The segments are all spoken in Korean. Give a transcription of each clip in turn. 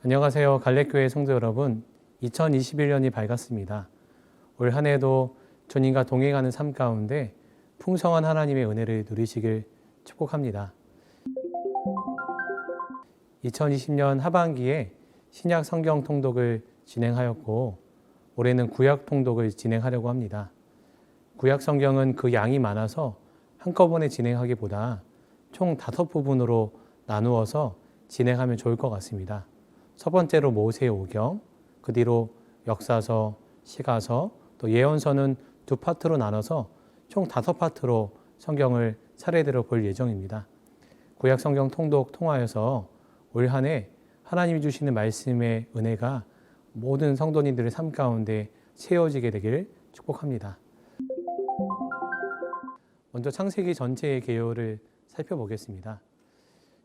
안녕하세요. 갈래교회 성도 여러분. 2021년이 밝았습니다. 올 한 해도 주님과 동행하는 삶 가운데 풍성한 하나님의 은혜를 누리시길 축복합니다. 2020년 하반기에 신약 성경 통독을 진행하였고 올해는 구약 통독을 진행하려고 합니다. 구약 성경은 그 양이 많아서 한꺼번에 진행하기보다 총 5부분으로 나누어서 진행하면 좋을 것 같습니다. 첫 번째로 모세오경, 그 뒤로 역사서, 시가서, 또 예언서는 2파트로 나눠서 총 5파트로 성경을 차례대로 볼 예정입니다. 구약 성경 통독 통하여서 올 한 해 하나님이 주시는 말씀의 은혜가 모든 성도님들의 삶 가운데 채워지게 되길 축복합니다. 먼저 창세기 전체의 개요를 살펴보겠습니다.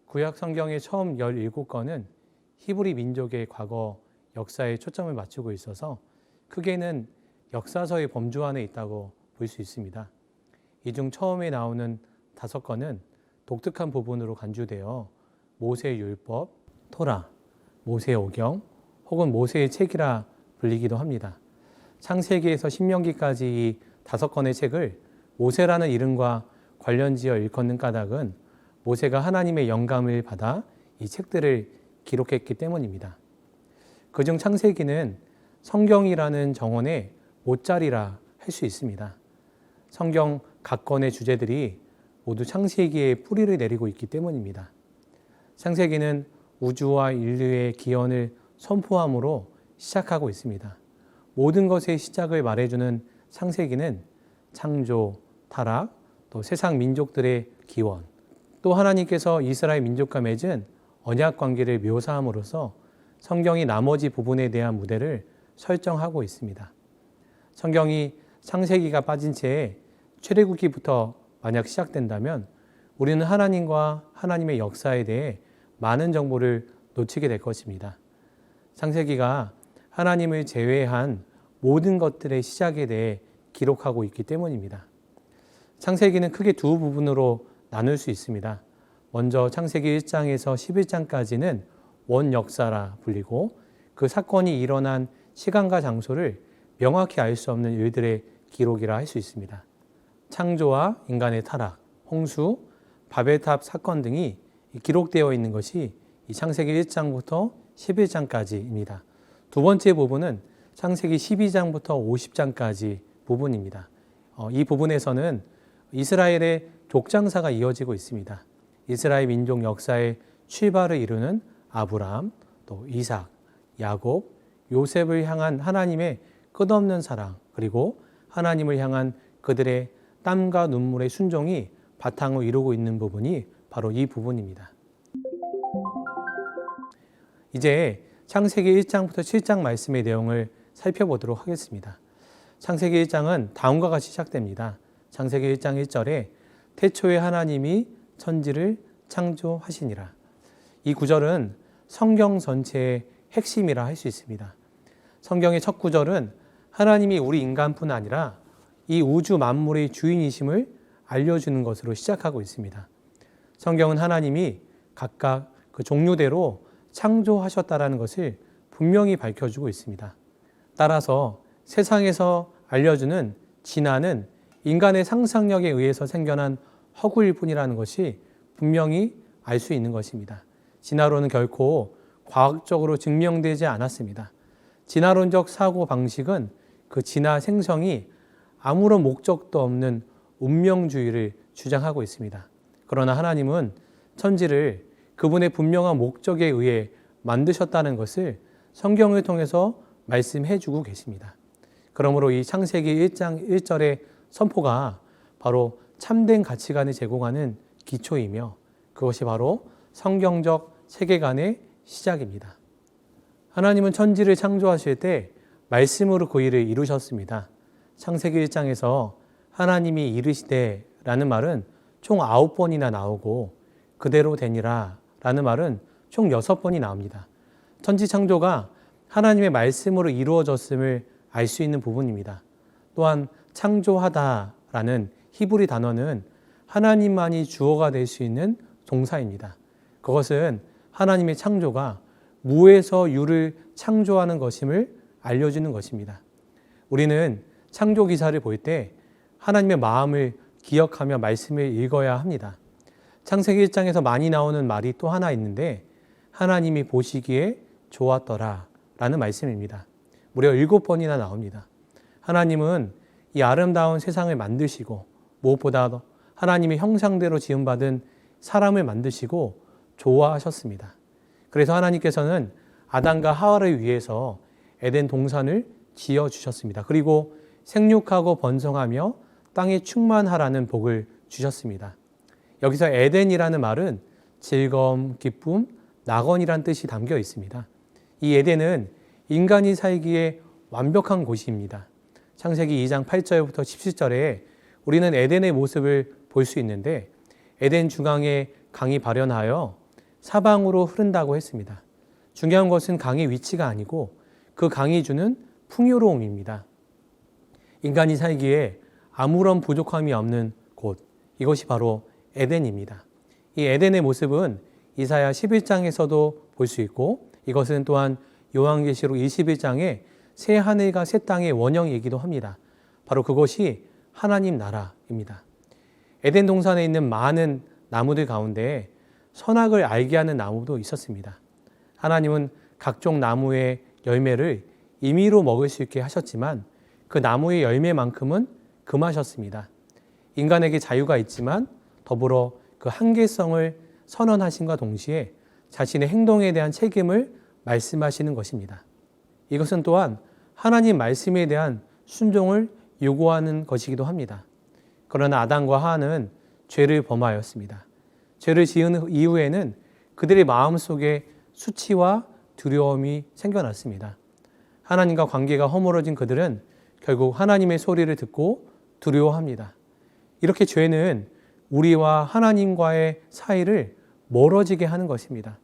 구약 성경의 처음 17권은 히브리 민족의 과거 역사에 초점을 맞추고 있어서 크게는 역사서의 범주 안에 있다고 볼 수 있습니다. 이 중 처음에 나오는 5권은 독특한 부분으로 간주되어 모세의 율법, 토라, 모세오경 혹은 모세의 책이라 불리기도 합니다. 창세기에서 신명기까지 이 5권의 책을 모세라는 이름과 관련지어 일컫는 까닭은 모세가 하나님의 영감을 받아 이 책들을 기록했기 때문입니다. 그중 창세기는 성경이라는 정원의 못자리라 할 수 있습니다. 성경 각 권의 주제들이 모두 창세기에 뿌리를 내리고 있기 때문입니다. 창세기는 우주와 인류의 기원을 선포함으로 시작하고 있습니다. 모든 것의 시작을 말해주는 창세기는 창조, 타락, 또 세상 민족들의 기원, 또 하나님께서 이스라엘 민족과 맺은 언약 관계를 묘사함으로써 성경이 나머지 부분에 대한 무대를 설정하고 있습니다. 성경이 창세기가 빠진 채 출애굽기부터 만약 시작된다면 우리는 하나님과 하나님의 역사에 대해 많은 정보를 놓치게 될 것입니다. 창세기가 하나님을 제외한 모든 것들의 시작에 대해 기록하고 있기 때문입니다. 창세기는 크게 2 부분으로 나눌 수 있습니다. 먼저 창세기 1장에서 11장까지는 원역사라 불리고 그 사건이 일어난 시간과 장소를 명확히 알 수 없는 일들의 기록이라 할 수 있습니다. 창조와 인간의 타락, 홍수, 바벨탑 사건 등이 기록되어 있는 것이 이 창세기 1장부터 11장까지입니다. 두 번째 부분은 창세기 12장부터 50장까지 부분입니다. 이 부분에서는 이스라엘의 족장사가 이어지고 있습니다. 이스라엘 민족 역사의 출발을 이루는 아브라함, 또 이삭, 야곱, 요셉을 향한 하나님의 끝없는 사랑, 그리고 하나님을 향한 그들의 땀과 눈물의 순종이 바탕을 이루고 있는 부분이 바로 이 부분입니다. 이제 창세기 1장부터 7장 말씀의 내용을 살펴보도록 하겠습니다. 창세기 1장은 다음과 같이 시작됩니다. 창세기 1장 1절에 태초에 하나님이 천지를 창조하시니라. 이 구절은 성경 전체의 핵심이라 할 수 있습니다. 성경의 첫 구절은 하나님이 우리 인간뿐 아니라 이 우주 만물의 주인이심을 알려주는 것으로 시작하고 있습니다. 성경은 하나님이 각각 그 종류대로 창조하셨다라는 것을 분명히 밝혀주고 있습니다. 따라서 세상에서 알려주는 진화는 인간의 상상력에 의해서 생겨난 허구일 뿐이라는 것이 분명히 알 수 있는 것입니다. 진화론은 결코 과학적으로 증명되지 않았습니다. 진화론적 사고 방식은 그 진화 생성이 아무런 목적도 없는 운명주의를 주장하고 있습니다. 그러나 하나님은 천지를 그분의 분명한 목적에 의해 만드셨다는 것을 성경을 통해서 말씀해 주고 계십니다. 그러므로 이 창세기 1장 1절의 선포가 바로 참된 가치관을 제공하는 기초이며 그것이 바로 성경적 세계관의 시작입니다. 하나님은 천지를 창조하실 때 말씀으로 그 일을 이루셨습니다. 창세기 1장에서 하나님이 이르시되 라는 말은 총 9번이나 나오고 그대로 되니라 라는 말은 총 6번이 나옵니다. 천지 창조가 하나님의 말씀으로 이루어졌음을 알 수 있는 부분입니다. 또한 창조하다라는 히브리 단어는 하나님만이 주어가 될 수 있는 동사입니다. 그것은 하나님의 창조가 무에서 유를 창조하는 것임을 알려주는 것입니다. 우리는 창조 기사를 볼 때 하나님의 마음을 기억하며 말씀을 읽어야 합니다. 창세기 1장에서 많이 나오는 말이 또 하나 있는데 하나님이 보시기에 좋았더라 라는 말씀입니다. 무려 7번이나 나옵니다. 하나님은 이 아름다운 세상을 만드시고 무엇보다 하나님의 형상대로 지음받은 사람을 만드시고 좋아하셨습니다. 그래서 하나님께서는 아담과 하와를 위해서 에덴 동산을 지어주셨습니다. 그리고 생육하고 번성하며 땅에 충만하라는 복을 주셨습니다. 여기서 에덴이라는 말은 즐거움, 기쁨, 낙원이란 뜻이 담겨 있습니다. 이 에덴은 인간이 살기에 완벽한 곳입니다. 창세기 2장 8절부터 17절에 우리는 에덴의 모습을 볼 수 있는데 에덴 중앙에 강이 발현하여 사방으로 흐른다고 했습니다. 중요한 것은 강의 위치가 아니고 그 강이 주는 풍요로움입니다. 인간이 살기에 아무런 부족함이 없는 곳, 이것이 바로 에덴입니다. 이 에덴의 모습은 이사야 11장에서도 볼 수 있고 이것은 또한 요한계시록 21장에 새 하늘과 새 땅의 원형이기도 합니다. 바로 그것이 하나님 나라입니다. 에덴 동산에 있는 많은 나무들 가운데 선악을 알게 하는 나무도 있었습니다. 하나님은 각종 나무의 열매를 임의로 먹을 수 있게 하셨지만 그 나무의 열매만큼은 금하셨습니다. 인간에게 자유가 있지만 더불어 그 한계성을 선언하심과 동시에 자신의 행동에 대한 책임을 말씀하시는 것입니다. 이것은 또한 하나님 말씀에 대한 순종을 요구하는 것이기도 합니다. 그러나 아담과 하와는 죄를 범하였습니다. 죄를 지은 이후에는 그들의 마음속에 수치와 두려움이 생겨났습니다. 하나님과 관계가 허물어진 그들은 결국 하나님의 소리를 듣고 두려워합니다. 이렇게 죄는 우리와 하나님과의 사이를 멀어지게 하는 것입니다.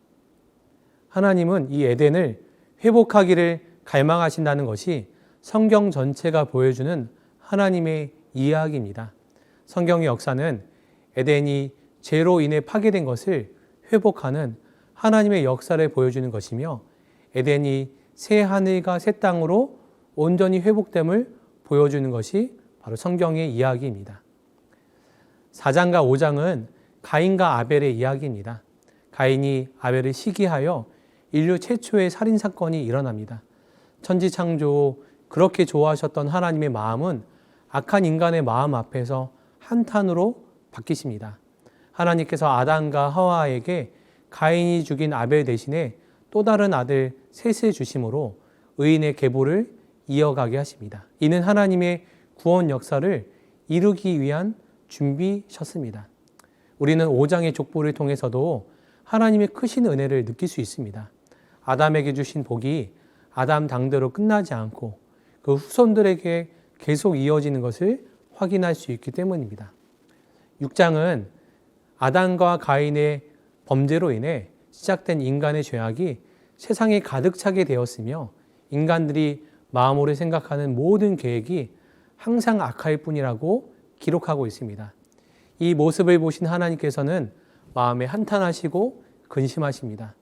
하나님은 이 에덴을 회복하기를 갈망하신다는 것이 성경 전체가 보여주는 하나님의 이야기입니다. 성경의 역사는 에덴이 죄로 인해 파괴된 것을 회복하는 하나님의 역사를 보여주는 것이며 에덴이 새 하늘과 새 땅으로 온전히 회복됨을 보여주는 것이 바로 성경의 이야기입니다. 4장과 5장은 가인과 아벨의 이야기입니다. 가인이 아벨을 시기하여 인류 최초의 살인사건이 일어납니다. 천지창조 그렇게 좋아하셨던 하나님의 마음은 악한 인간의 마음 앞에서 한탄으로 바뀌십니다. 하나님께서 아담과 하와에게 가인이 죽인 아벨 대신에 또 다른 아들 셋을 주심으로 의인의 계보를 이어가게 하십니다. 이는 하나님의 구원 역사를 이루기 위한 준비셨습니다. 우리는 5장의 족보를 통해서도 하나님의 크신 은혜를 느낄 수 있습니다. 아담에게 주신 복이 아담 당대로 끝나지 않고 그 후손들에게 계속 이어지는 것을 확인할 수 있기 때문입니다. 6장은 아담과 가인의 범죄로 인해 시작된 인간의 죄악이 세상에 가득 차게 되었으며 인간들이 마음으로 생각하는 모든 계획이 항상 악할 뿐이라고 기록하고 있습니다. 이 모습을 보신 하나님께서는 마음에 한탄하시고 근심하십니다.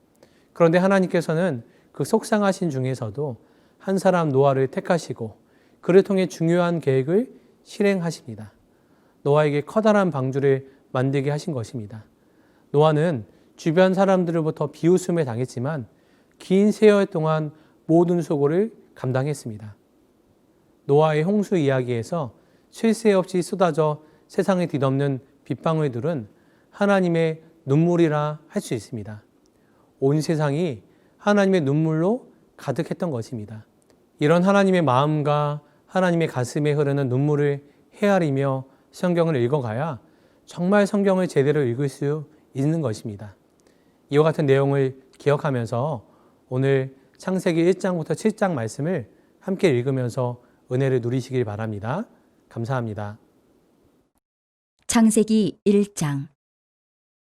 그런데 하나님께서는 그 속상하신 중에서도 한 사람 노아를 택하시고 그를 통해 중요한 계획을 실행하십니다. 노아에게 커다란 방주를 만들게 하신 것입니다. 노아는 주변 사람들로부터 비웃음에 당했지만 긴 세월 동안 모든 수고를 감당했습니다. 노아의 홍수 이야기에서 쉴 새 없이 쏟아져 세상을 뒤덮는 빗방울들은 하나님의 눈물이라 할 수 있습니다. 온 세상이 하나님의 눈물로 가득했던 것입니다. 이런 하나님의 마음과 하나님의 가슴에 흐르는 눈물을 헤아리며 성경을 읽어가야 정말 성경을 제대로 읽을 수 있는 것입니다. 이와 같은 내용을 기억하면서 오늘 창세기 1장부터 7장 말씀을 함께 읽으면서 은혜를 누리시길 바랍니다. 감사합니다. 창세기 1장.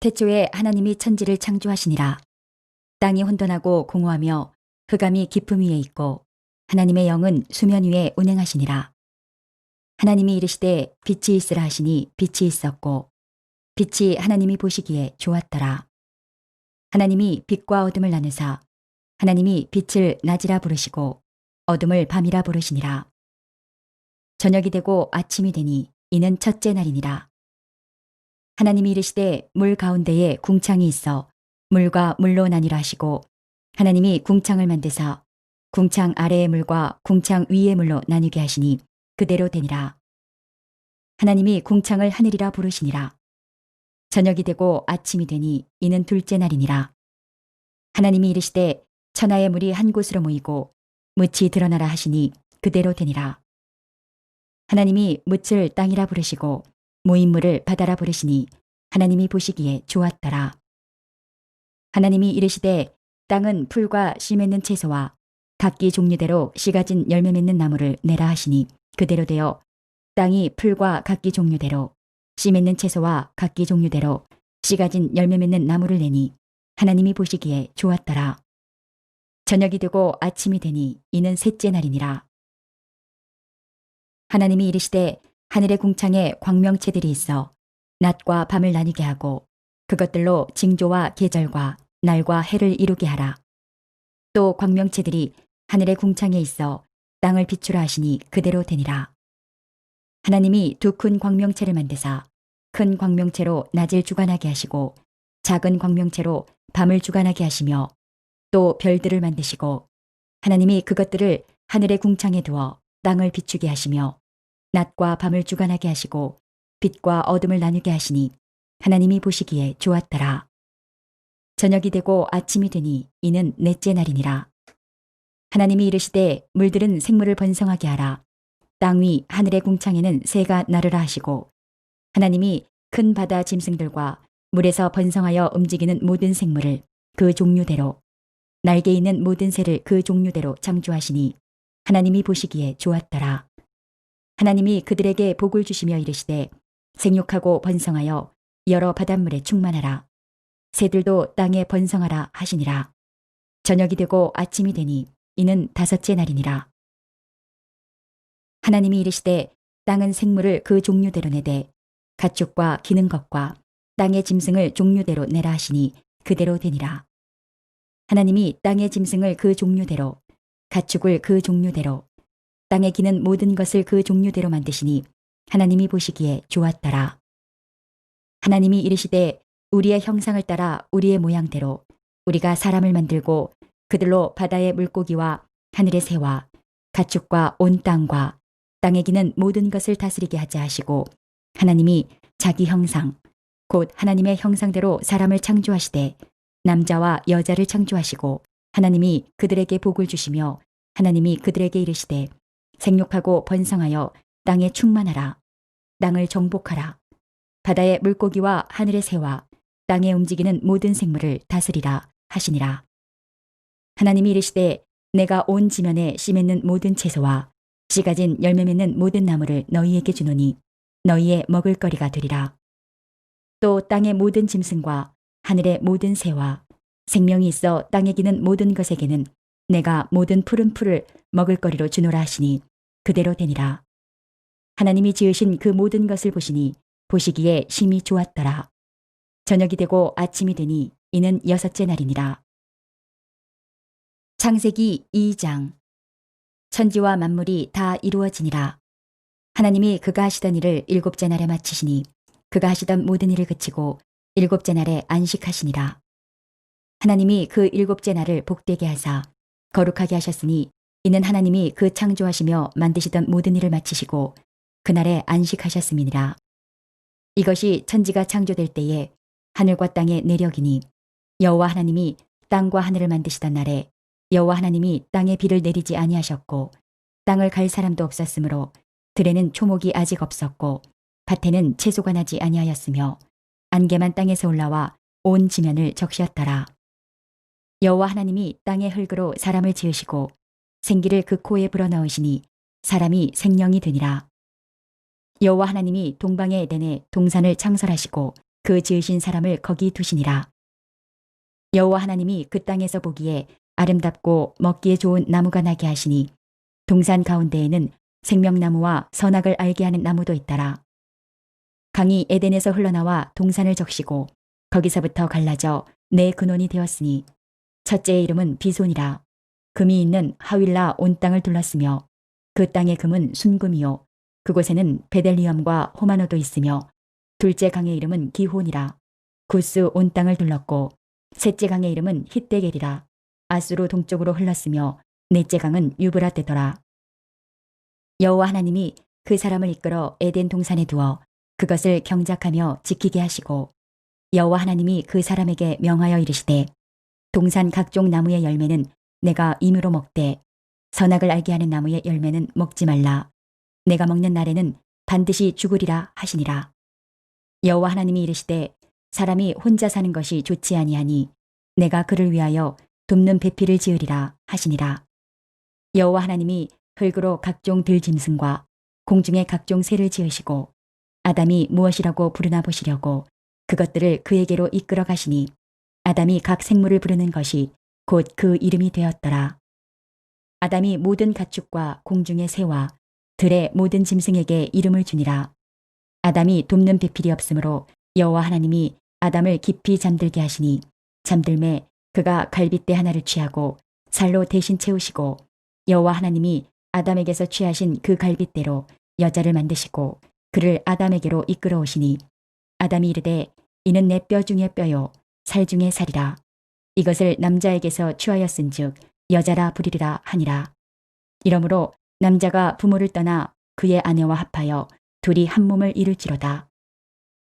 태초에 하나님이 천지를 창조하시니라. 땅이 혼돈하고 공허하며 흑암이 깊음 위에 있고 하나님의 영은 수면 위에 운행하시니라. 하나님이 이르시되 빛이 있으라 하시니 빛이 있었고 빛이 하나님이 보시기에 좋았더라. 하나님이 빛과 어둠을 나누사 하나님이 빛을 낮이라 부르시고 어둠을 밤이라 부르시니라. 저녁이 되고 아침이 되니 이는 첫째 날이니라. 하나님이 이르시되 물 가운데에 궁창이 있어 물과 물로 나뉘라 하시고 하나님이 궁창을 만드사 궁창 아래의 물과 궁창 위의 물로 나뉘게 하시니 그대로 되니라. 하나님이 궁창을 하늘이라 부르시니라. 저녁이 되고 아침이 되니 이는 둘째 날이니라. 하나님이 이르시되 천하의 물이 한 곳으로 모이고 묻이 드러나라 하시니 그대로 되니라. 하나님이 묻을 땅이라 부르시고 모인 물을 바다라 부르시니 하나님이 보시기에 좋았더라. 하나님이 이르시되 땅은 풀과 씨 맺는 채소와 각기 종류대로 씨 가진 열매 맺는 나무를 내라 하시니 그대로 되어 땅이 풀과 각기 종류대로 씨 맺는 채소와 각기 종류대로 씨 가진 열매 맺는 나무를 내니 하나님이 보시기에 좋았더라. 저녁이 되고 아침이 되니 이는 셋째 날이니라. 하나님이 이르시되 하늘의 궁창에 광명체들이 있어 낮과 밤을 나뉘게 하고 그것들로 징조와 계절과 날과 해를 이루게 하라. 또 광명체들이 하늘의 궁창에 있어 땅을 비추라 하시니 그대로 되니라. 하나님이 두 큰 광명체를 만드사 큰 광명체로 낮을 주관하게 하시고 작은 광명체로 밤을 주관하게 하시며 또 별들을 만드시고 하나님이 그것들을 하늘의 궁창에 두어 땅을 비추게 하시며 낮과 밤을 주관하게 하시고 빛과 어둠을 나누게 하시니 하나님이 보시기에 좋았더라. 저녁이 되고 아침이 되니 이는 넷째 날이니라. 하나님이 이르시되 물들은 생물을 번성하게 하라. 땅 위 하늘의 궁창에는 새가 나르라 하시고 하나님이 큰 바다 짐승들과 물에서 번성하여 움직이는 모든 생물을 그 종류대로 날개 있는 모든 새를 그 종류대로 창조하시니 하나님이 보시기에 좋았더라. 하나님이 그들에게 복을 주시며 이르시되 생육하고 번성하여 여러 바닷물에 충만하라. 새들도 땅에 번성하라 하시니라. 저녁이 되고 아침이 되니 이는 다섯째 날이니라. 하나님이 이르시되 땅은 생물을 그 종류대로 내되 가축과 기는 것과 땅의 짐승을 종류대로 내라 하시니 그대로 되니라. 하나님이 땅의 짐승을 그 종류대로 가축을 그 종류대로 땅에 기는 모든 것을 그 종류대로 만드시니 하나님이 보시기에 좋았더라. 하나님이 이르시되 우리의 형상을 따라 우리의 모양대로 우리가 사람을 만들고 그들로 바다의 물고기와 하늘의 새와 가축과 온 땅과 땅에 기는 모든 것을 다스리게 하자 하시고 하나님이 자기 형상 곧 하나님의 형상대로 사람을 창조하시되 남자와 여자를 창조하시고 하나님이 그들에게 복을 주시며 하나님이 그들에게 이르시되 생육하고 번성하여 땅에 충만하라. 땅을 정복하라. 바다의 물고기와 하늘의 새와 땅에 움직이는 모든 생물을 다스리라 하시니라. 하나님이 이르시되 내가 온 지면에 씨 맺는 모든 채소와 씨 가진 열매 맺는 모든 나무를 너희에게 주노니 너희의 먹을거리가 되리라. 또 땅의 모든 짐승과 하늘의 모든 새와 생명이 있어 땅에 기는 모든 것에게는 내가 모든 푸른 풀을 먹을거리로 주노라 하시니 그대로 되니라. 하나님이 지으신 그 모든 것을 보시니 보시기에 심히 좋았더라. 저녁이 되고 아침이 되니 이는 여섯째 날이니라. 창세기 2장. 천지와 만물이 다 이루어지니라. 하나님이 그가 하시던 일을 일곱째 날에 마치시니 그가 하시던 모든 일을 그치고 일곱째 날에 안식하시니라. 하나님이 그 일곱째 날을 복되게 하사 거룩하게 하셨으니 이는 하나님이 그 창조하시며 만드시던 모든 일을 마치시고 그날에 안식하셨음이니라. 이것이 천지가 창조될 때에 하늘과 땅의 내력이니 여호와 하나님이 땅과 하늘을 만드시던 날에 여호와 하나님이 땅에 비를 내리지 아니하셨고 땅을 갈 사람도 없었으므로 들에는 초목이 아직 없었고 밭에는 채소가 나지 아니하였으며 안개만 땅에서 올라와 온 지면을 적시었더라. 여호와 하나님이 땅의 흙으로 사람을 지으시고 생기를 그 코에 불어넣으시니 사람이 생명이 되니라. 여호와 하나님이 동방의 에덴에 동산을 창설하시고 그 지으신 사람을 거기 두시니라. 여호와 하나님이 그 땅에서 보기에 아름답고 먹기에 좋은 나무가 나게 하시니 동산 가운데에는 생명나무와 선악을 알게 하는 나무도 있더라. 강이 에덴에서 흘러나와 동산을 적시고 거기서부터 갈라져 네 근원이 되었으니 첫째의 이름은 비손이라. 금이 있는 하윌라 온 땅을 둘렀으며 그 땅의 금은 순금이요 그곳에는 베델리엄과 호마노도 있으며 둘째 강의 이름은 기혼이라. 구스 온 땅을 둘렀고 셋째 강의 이름은 hit데겔이라. 아수로 동쪽으로 흘렀으며 넷째 강은 유브라데더라. 여호와 하나님이 그 사람을 이끌어 에덴 동산에 두어 그것을 경작하며 지키게 하시고 여호와 하나님이 그 사람에게 명하여 이르시되 동산 각종 나무의 열매는 내가 임으로 먹되 선악을 알게 하는 나무의 열매는 먹지 말라. 내가 먹는 날에는 반드시 죽으리라 하시니라. 여호와 하나님이 이르시되 사람이 혼자 사는 것이 좋지 아니하니 내가 그를 위하여 돕는 배필을 지으리라 하시니라. 여호와 하나님이 흙으로 각종 들짐승과 공중의 각종 새를 지으시고 아담이 무엇이라고 부르나 보시려고 그것들을 그에게로 이끌어 가시니 아담이 각 생물을 부르는 것이 곧 그 이름이 되었더라. 아담이 모든 가축과 공중의 새와 들의 모든 짐승에게 이름을 주니라. 아담이 돕는 배필이 없으므로 여호와 하나님이 아담을 깊이 잠들게 하시니 잠들매 그가 갈빗대 하나를 취하고 살로 대신 채우시고 여호와 하나님이 아담에게서 취하신 그 갈빗대로 여자를 만드시고 그를 아담에게로 이끌어 오시니 아담이 이르되 이는 내 뼈 중에 뼈요 살 중에 살이라. 이것을 남자에게서 취하였은즉 여자라 부리리라 하니라. 이러므로 남자가 부모를 떠나 그의 아내와 합하여 둘이 한 몸을 이룰지로다.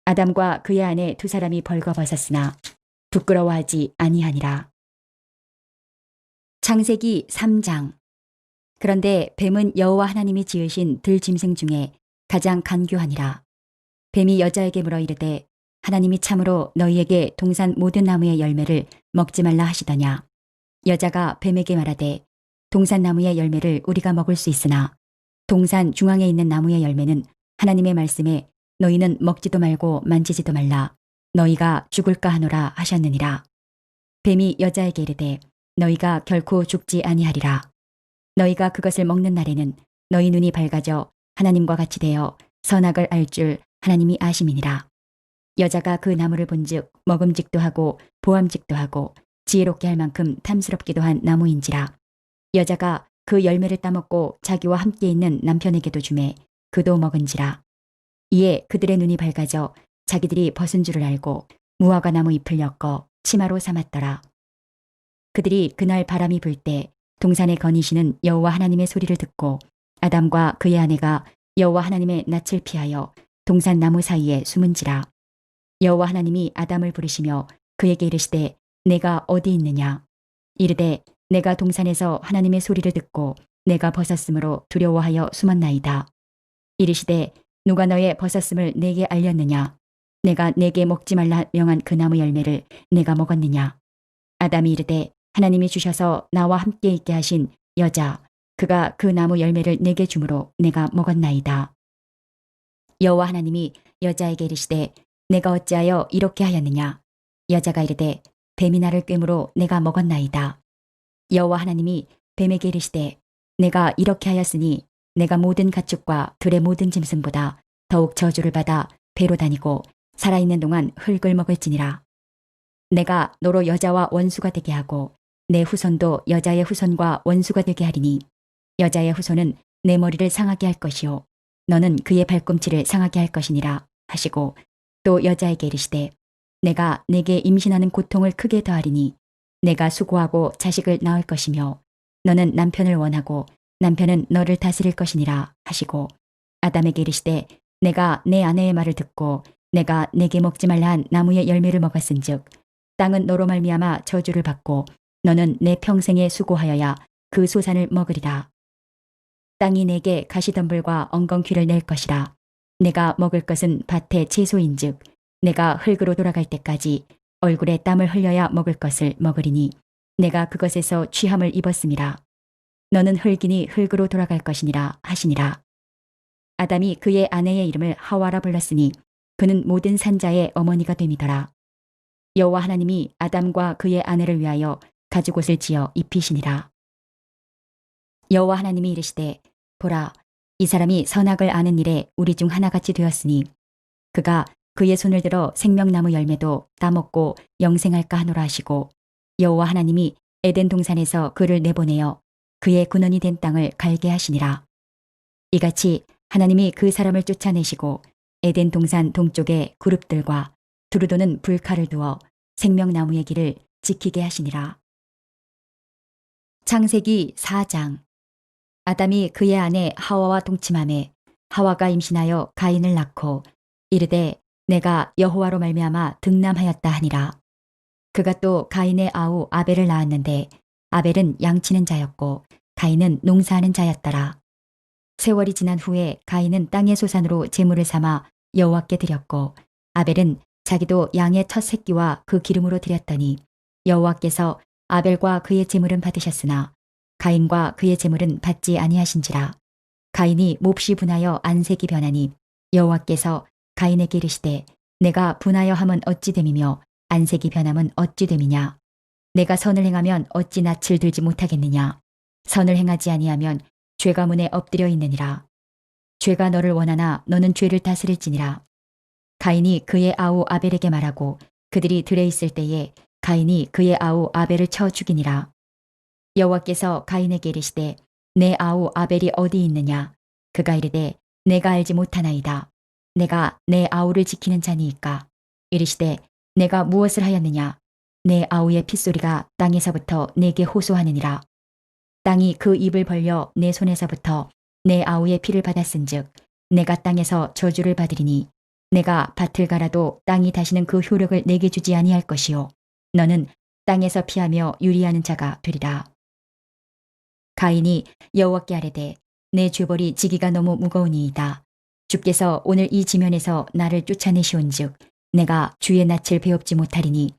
아담과 그의 아내 두 사람이 벌거벗었으나 부끄러워하지 아니하니라. 창세기 3장. 그런데 뱀은 여호와 하나님이 지으신 들짐승 중에 가장 간교하니라. 뱀이 여자에게 물어 이르되 하나님이 참으로 너희에게 동산 모든 나무의 열매를 먹지 말라 하시더냐. 여자가 뱀에게 말하되 동산 나무의 열매를 우리가 먹을 수 있으나 동산 중앙에 있는 나무의 열매는 하나님의 말씀에 너희는 먹지도 말고 만지지도 말라. 너희가 죽을까 하노라 하셨느니라. 뱀이 여자에게 이르되 너희가 결코 죽지 아니하리라. 너희가 그것을 먹는 날에는 너희 눈이 밝아져 하나님과 같이 되어 선악을 알 줄 하나님이 아심이니라. 여자가 그 나무를 본즉 먹음직도 하고 보암직도 하고 지혜롭게 할 만큼 탐스럽기도 한 나무인지라. 여자가 그 열매를 따먹고 자기와 함께 있는 남편에게도 주매 그도 먹은지라. 이에 그들의 눈이 밝아져 자기들이 벗은 줄을 알고 무화과 나무 잎을 엮어 치마로 삼았더라. 그들이 그날 바람이 불 때 동산에 거니시는 여호와 하나님의 소리를 듣고 아담과 그의 아내가 여호와 하나님의 낯을 피하여 동산 나무 사이에 숨은지라. 여호와 하나님이 아담을 부르시며 그에게 이르시되 내가 어디 있느냐. 이르되 내가 동산에서 하나님의 소리를 듣고 내가 벗었으므로 두려워하여 숨었나이다. 이르시되 누가 너의 벗었음을 내게 알렸느냐. 내가 내게 먹지 말라 명한 그 나무 열매를 내가 먹었느냐. 아담이 이르되 하나님이 주셔서 나와 함께 있게 하신 여자 그가 그 나무 열매를 내게 주므로 내가 먹었나이다. 여호와 하나님이 여자에게 이르시되 내가 어찌하여 이렇게 하였느냐. 여자가 이르되 뱀이 나를 꿰므로 내가 먹었나이다. 여호와 하나님이 뱀에게 이르시되 내가 이렇게 하였으니 내가 모든 가축과 들의 모든 짐승보다 더욱 저주를 받아 배로 다니고 살아있는 동안 흙을 먹을지니라. 내가 너로 여자와 원수가 되게 하고 내 후손도 여자의 후손과 원수가 되게 하리니 여자의 후손은 내 머리를 상하게 할 것이요 너는 그의 발꿈치를 상하게 할 것이니라 하시고 또 여자에게 이르시되 내가 내게 임신하는 고통을 크게 더하리니 내가 수고하고 자식을 낳을 것이며 너는 남편을 원하고 남편은 너를 다스릴 것이니라 하시고 아담에게 이르시되 내가 내 아내의 말을 듣고 내가 내게 먹지 말라 한 나무의 열매를 먹었은즉 땅은 너로 말미암아 저주를 받고 너는 내 평생에 수고하여야 그 소산을 먹으리라. 땅이 내게 가시덤불과 엉겅퀴를 낼 것이라. 내가 먹을 것은 밭의 채소인즉 내가 흙으로 돌아갈 때까지 얼굴에 땀을 흘려야 먹을 것을 먹으리니 내가 그것에서 취함을 입었음이라. 너는 흙이니 흙으로 돌아갈 것이니라 하시니라. 아담이 그의 아내의 이름을 하와라 불렀으니 그는 모든 산자의 어머니가 됨이더라. 여호와 하나님이 아담과 그의 아내를 위하여 가죽옷을 지어 입히시니라. 여호와 하나님이 이르시되 보라 이 사람이 선악을 아는 일에 우리 중 하나같이 되었으니 그가 그의 손을 들어 생명나무 열매도 따먹고 영생할까 하노라 하시고 여호와 하나님이 에덴 동산에서 그를 내보내어 그의 근원이 된 땅을 갈게 하시니라. 이같이 하나님이 그 사람을 쫓아내시고 에덴 동산 동쪽에 그룹들과 두루도는 불칼을 두어 생명나무의 길을 지키게 하시니라. 창세기 4장. 아담이 그의 아내 하와와 동침하매 하와가 임신하여 가인을 낳고 이르되 내가 여호와로 말미암아 득남하였다 하니라. 그가 또 가인의 아우 아벨을 낳았는데 아벨은 양치는 자였고 가인은 농사하는 자였더라. 세월이 지난 후에 가인은 땅의 소산으로 제물을 삼아 여호와께 드렸고 아벨은 자기도 양의 첫 새끼와 그 기름으로 드렸더니 여호와께서 아벨과 그의 제물은 받으셨으나 가인과 그의 제물은 받지 아니하신지라. 가인이 몹시 분하여 안색이 변하니 여호와께서 가인에게 이르시되 내가 분하여 함은 어찌 됨이며 안색이 변함은 어찌 됨이냐. 내가 선을 행하면 어찌 낯을 들지 못하겠느냐. 선을 행하지 아니하면 죄가 문에 엎드려 있느니라. 죄가 너를 원하나 너는 죄를 다스릴지니라. 가인이 그의 아우 아벨에게 말하고 그들이 들에 있을 때에 가인이 그의 아우 아벨을 쳐 죽이니라. 여호와께서 가인에게 이르시되 내 아우 아벨이 어디 있느냐. 그가 이르되 내가 알지 못하나이다. 내가 내 아우를 지키는 자니이까. 이르시되 내가 무엇을 하였느냐. 내 아우의 핏소리가 땅에서부터 내게 호소하느니라. 땅이 그 입을 벌려 내 손에서부터 내 아우의 피를 받았은즉 내가 땅에서 저주를 받으리니 내가 밭을 갈아도 땅이 다시는 그 효력을 내게 주지 아니할 것이요 너는 땅에서 피하며 유리하는 자가 되리라. 가인이 여호와께 아뢰되 내 죄벌이 지기가 너무 무거우니이다. 주께서 오늘 이 지면에서 나를 쫓아내시온즉 내가 주의 낯을 배웁지 못하리니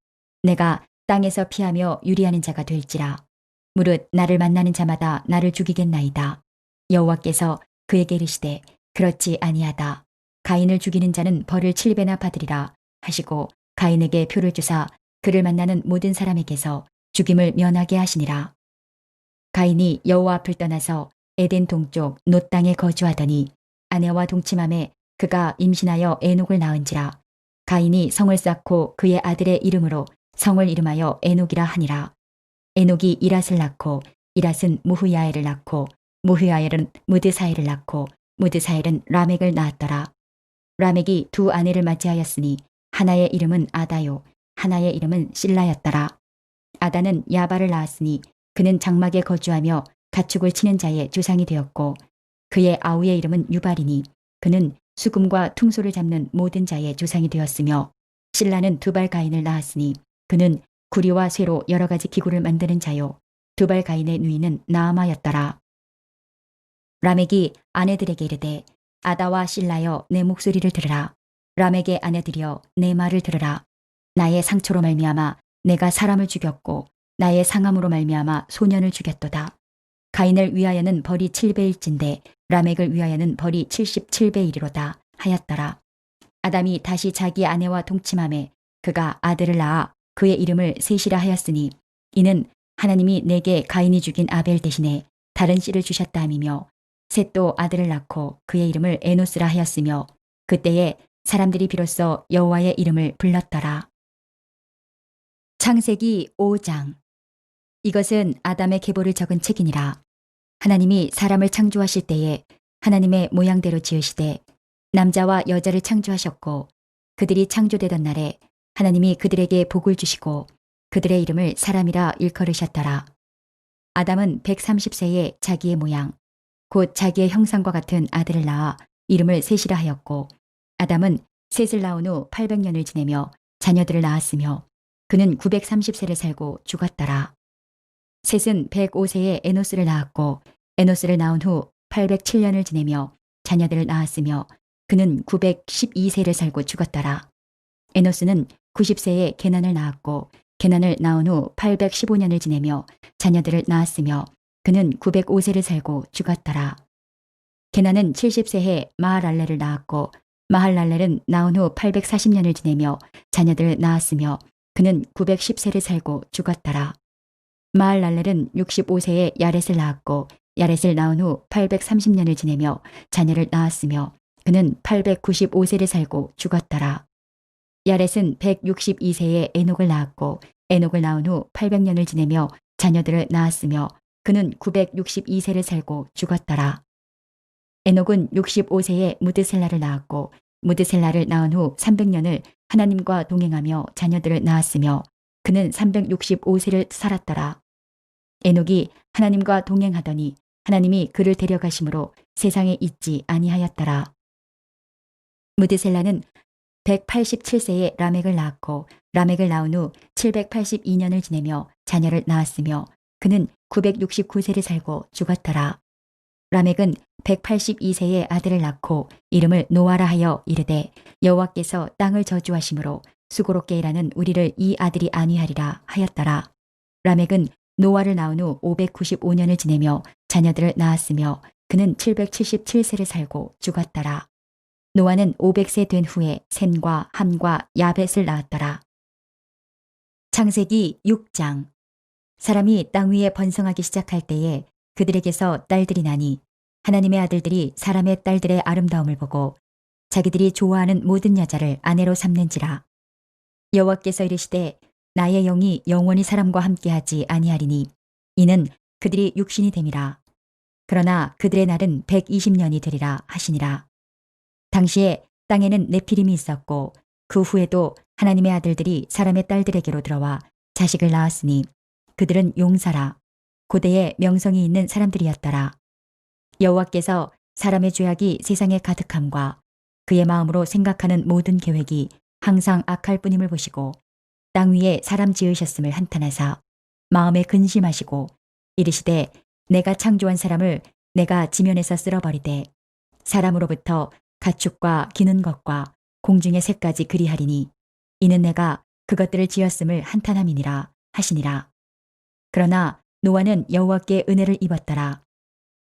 내가 땅에서 피하며 유리하는 자가 될지라. 무릇 나를 만나는 자마다 나를 죽이겠나이다. 여호와께서 그에게 이르시되 그렇지 아니하다. 가인을 죽이는 자는 벌을 7배나 받으리라 하시고 가인에게 표를 주사 그를 만나는 모든 사람에게서 죽임을 면하게 하시니라. 가인이 여호와 앞을 떠나서 에덴 동쪽 놋 땅에 거주하더니 아내와 동침함에 그가 임신하여 에녹을 낳은지라. 가인이 성을 쌓고 그의 아들의 이름으로 성을 이름하여 에녹이라 하니라. 에녹이 이랏을 낳고 이랏은 무후야엘을 낳고 무후야엘은 무드사엘을 낳고 무드사엘은 라멕을 낳았더라. 라멕이 두 아내를 맞이하였으니 하나의 이름은 아다요 하나의 이름은 실라였더라. 아다는 야발을 낳았으니 그는 장막에 거주하며 가축을 치는 자의 조상이 되었고 그의 아우의 이름은 유발이니 그는 수금과 퉁소를 잡는 모든 자의 조상이 되었으며 실라는 두발 가인을 낳았으니 그는 구리와 쇠로 여러 가지 기구를 만드는 자요 두발 가인의 누이는 나아마였더라. 라멕이 아내들에게 이르되 아다와 실라여 내 목소리를 들으라. 라멕의 아내들이여 내 말을 들으라. 나의 상처로 말미암아 내가 사람을 죽였고 나의 상함으로 말미암아 소년을 죽였도다. 가인을 위하여는 벌이 7배일진데 라멕을 위하여는 벌이 77배이리로다 하였더라. 아담이 다시 자기 아내와 동침함에 그가 아들을 낳아 그의 이름을 셋이라 하였으니 이는 하나님이 내게 가인이 죽인 아벨 대신에 다른 씨를 주셨다 함이며 셋도 아들을 낳고 그의 이름을 에노스라 하였으며 그때에 사람들이 비로소 여호와의 이름을 불렀더라. 창세기 5장. 이것은 아담의 계보를 적은 책이니라. 하나님이 사람을 창조하실 때에 하나님의 모양대로 지으시되 남자와 여자를 창조하셨고 그들이 창조되던 날에 하나님이 그들에게 복을 주시고 그들의 이름을 사람이라 일컬으셨더라. 아담은 130세에 자기의 모양 곧 자기의 형상과 같은 아들을 낳아 이름을 셋이라 하였고 아담은 셋을 낳은 후 800년을 지내며 자녀들을 낳았으며 그는 930세를 살고 죽었더라. 셋은 105세에 에노스를 낳았고 에노스를 낳은 후 807년을 지내며 자녀들을 낳았으며 그는 912세를 살고 죽었더라. 에노스는 90세에 게난을 낳았고 게난을 낳은 후 815년을 지내며 자녀들을 낳았으며 그는 905세를 살고 죽었더라. 게난은 70세에 마할랄렐을 낳았고 마할랄렐은 낳은 후 840년을 지내며 자녀들을 낳았으며 그는 910세를 살고 죽었더라. 마할랄렐은 65세에 야렛을 낳았고 야렛을 낳은 후 830년을 지내며 자녀를 낳았으며 그는 895세를 살고 죽었더라. 야렛은 162세에 에녹을 낳았고 에녹을 낳은 후 800년을 지내며 자녀들을 낳았으며 그는 962세를 살고 죽었더라. 에녹은 65세에 무드셀라를 낳았고 무드셀라를 낳은 후 300년을 하나님과 동행하며 자녀들을 낳았으며 그는 365세를 살았더라. 에녹이 하나님과 동행하더니 하나님이 그를 데려가심으로 세상에 있지 아니하였더라. 무드셀라는 187세에 라멕을 낳았고 라멕을 낳은 후 782년을 지내며 자녀를 낳았으며 그는 969세를 살고 죽었더라. 라멕은 182세에 아들을 낳고 이름을 노아라 하여 이르되 여호와께서 땅을 저주하심으로 수고롭게 일하는 우리를 이 아들이 아니하리라 하였더라. 라멕은 노아를 낳은 후 595년을 지내며 자녀들을 낳았으며 그는 777세를 살고 죽었더라. 노아는 500세 된 후에 셈과 함과 야벳을 낳았더라. 창세기 6장. 사람이 땅 위에 번성하기 시작할 때에 그들에게서 딸들이 나니 하나님의 아들들이 사람의 딸들의 아름다움을 보고 자기들이 좋아하는 모든 여자를 아내로 삼는지라. 여호와께서 이르시되 나의 영이 영원히 사람과 함께하지 아니하리니 이는 그들이 육신이 됨이라. 그러나 그들의 날은 120년이 되리라 하시니라. 당시에 땅에는 네피림이 있었고 그 후에도 하나님의 아들들이 사람의 딸들에게로 들어와 자식을 낳았으니 그들은 용사라. 고대에 명성이 있는 사람들이었더라. 여호와께서 사람의 죄악이 세상에 가득함과 그의 마음으로 생각하는 모든 계획이 항상 악할 뿐임을 보시고 땅 위에 사람 지으셨음을 한탄하사 마음에 근심하시고 이르시되 내가 창조한 사람을 내가 지면에서 쓸어버리되 사람으로부터 가축과 기는 것과 공중의 새까지 그리하리니 이는 내가 그것들을 지었음을 한탄함이니라 하시니라. 그러나 노아는 여호와께 은혜를 입었더라.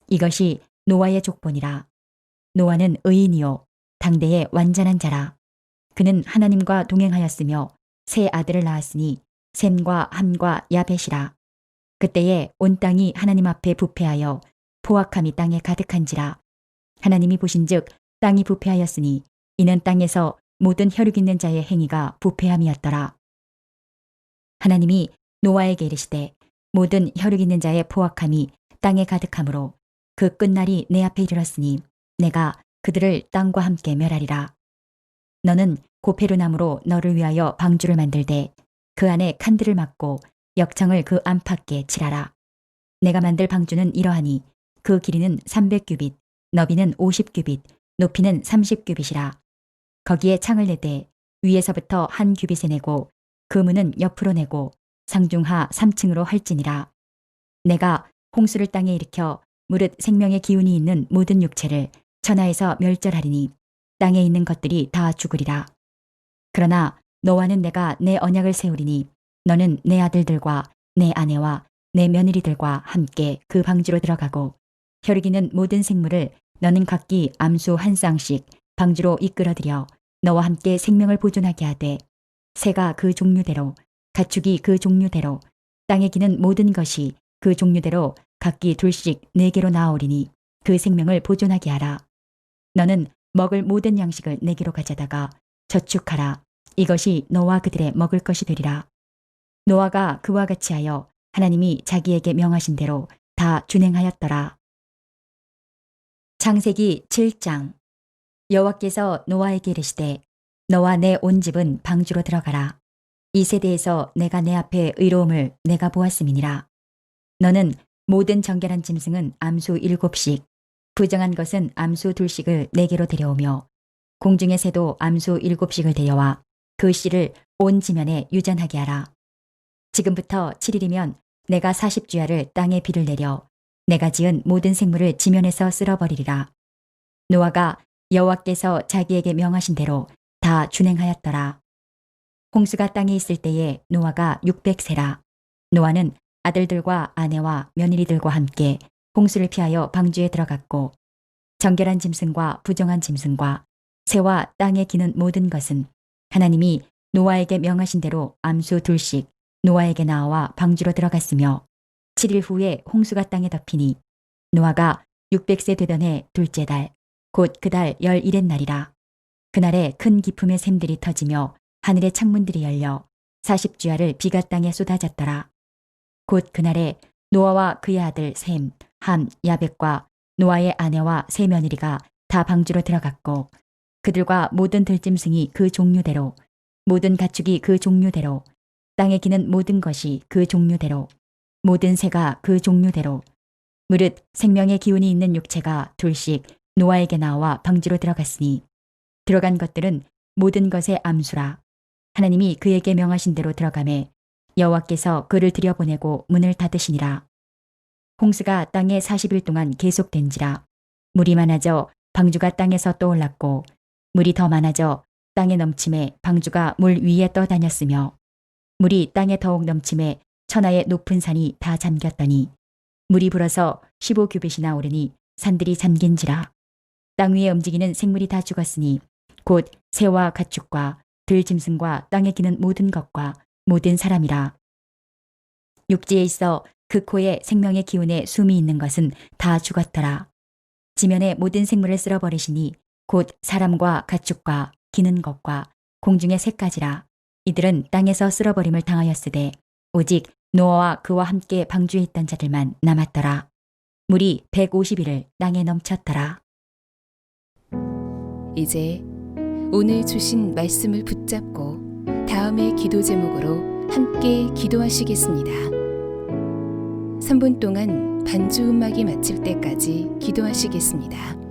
이것이 노아의 족본이라. 노아는 의인이요 당대의 완전한 자라. 그는 하나님과 동행하였으며 세 아들을 낳았으니 셈과 함과 야벳이라. 그때에 온 땅이 하나님 앞에 부패하여 포악함이 땅에 가득한지라. 하나님이 보신즉 땅이 부패하였으니 이는 땅에서 모든 혈육 있는 자의 행위가 부패함이었더라. 하나님이 노아에게 이르시되 모든 혈육 있는 자의 포악함이 땅에 가득하므로 그 끝날이 내 앞에 이르렀으니 내가 그들을 땅과 함께 멸하리라. 너는 고페르나무로 너를 위하여 방주를 만들되 그 안에 칸들을 막고 역청을 그 안팎에 칠하라. 내가 만들 방주는 이러하니 그 길이는 300규빗, 너비는 50규빗, 높이는 30규빗이라. 거기에 창을 내되 위에서부터 한 규빗에 내고 그 문은 옆으로 내고 상중하 3층으로 할지니라. 내가 홍수를 땅에 일으켜 무릇 생명의 기운이 있는 모든 육체를 천하에서 멸절하리니 땅에 있는 것들이 다 죽으리라. 그러나 너와는 내가 내 언약을 세우리니 너는 내 아들들과 내 아내와 내 며느리들과 함께 그 방주로 들어가고 혈육 있는 모든 생물을 너는 각기 암수 한 쌍씩 방주로 이끌어들여 너와 함께 생명을 보존하게 하되 새가 그 종류대로 가축이 그 종류대로 땅에 기는 모든 것이 그 종류대로 각기 둘씩 4개로 나아오리니 그 생명을 보존하게 하라. 너는 먹을 모든 양식을 내게로 가져다가 저축하라. 이것이 너와 그들의 먹을 것이 되리라. 노아가 그와 같이 하여 하나님이 자기에게 명하신 대로 다 준행하였더라. 창세기 7장. 여호와께서 노아에게 이르시되 너와 내 온 집은 방주로 들어가라. 이 세대에서 내가 내 앞에 의로움을 내가 보았음이니라. 너는 모든 정결한 짐승은 암수 7씩, 부정한 것은 암수 2씩을 내게로 데려오며 공중의 새도 암수 7씩을 데려와 그 씨를 온 지면에 유전하게 하라. 지금부터 7일이면 내가 40주야를 땅에 비를 내려 내가 지은 모든 생물을 지면에서 쓸어버리리라. 노아가 여호와께서 자기에게 명하신 대로 다 준행하였더라. 홍수가 땅에 있을 때에 노아가 600세라. 노아는 아들들과 아내와 며느리들과 함께 홍수를 피하여 방주에 들어갔고 정결한 짐승과 부정한 짐승과 새와 땅에 기는 모든 것은 하나님이 노아에게 명하신 대로 암수 2씩 노아에게 나와 방주로 들어갔으며 7일 후에 홍수가 땅에 덮이니 노아가 600세 되던 해 둘째 달 곧 그 달 11의 날이라. 그날에 큰 기품의 샘들이 터지며 하늘의 창문들이 열려 40주야를 비가 땅에 쏟아졌더라. 곧 그날에 노아와 그의 아들 셈, 함, 야벳과 노아의 아내와 세 며느리가 다 방주로 들어갔고 그들과 모든 들짐승이 그 종류대로 모든 가축이 그 종류대로 땅에 기는 모든 것이 그 종류대로 모든 새가 그 종류대로 무릇 생명의 기운이 있는 육체가 둘씩 노아에게 나와 방주로 들어갔으니 들어간 것들은 모든 것의 암수라. 하나님이 그에게 명하신 대로 들어가매 여호와께서 그를 들여보내고 문을 닫으시니라. 홍수가 땅에 40일 동안 계속된지라. 물이 많아져 방주가 땅에서 떠올랐고 물이 더 많아져 땅에 넘침에 방주가 물 위에 떠다녔으며 물이 땅에 더욱 넘침에 천하의 높은 산이 다 잠겼더니 물이 불어서 15규빗이나 오르니 산들이 잠긴지라. 땅 위에 움직이는 생물이 다 죽었으니 곧 새와 가축과 들짐승과 땅에 기는 모든 것과 모든 사람이라. 육지에 있어 그 코에 생명의 기운에 숨이 있는 것은 다 죽었더라. 지면의 모든 생물을 쓸어버리시니 곧 사람과 가축과 기는 것과 공중의 새까지라. 이들은 땅에서 쓸어버림을 당하였으되 오직 노아와 그와 함께 방주에 있던 자들만 남았더라. 물이 150일을 땅에 넘쳤더라. 이제 오늘 주신 말씀을 붙잡고 다음의 기도 제목으로 함께 기도하시겠습니다. 3분 동안 반주 음악이 마칠 때까지 기도하시겠습니다.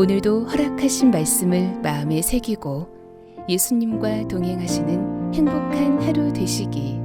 오늘도 허락하신 말씀을 마음에 새기고 예수님과 동행하시는 행복한 하루 되시기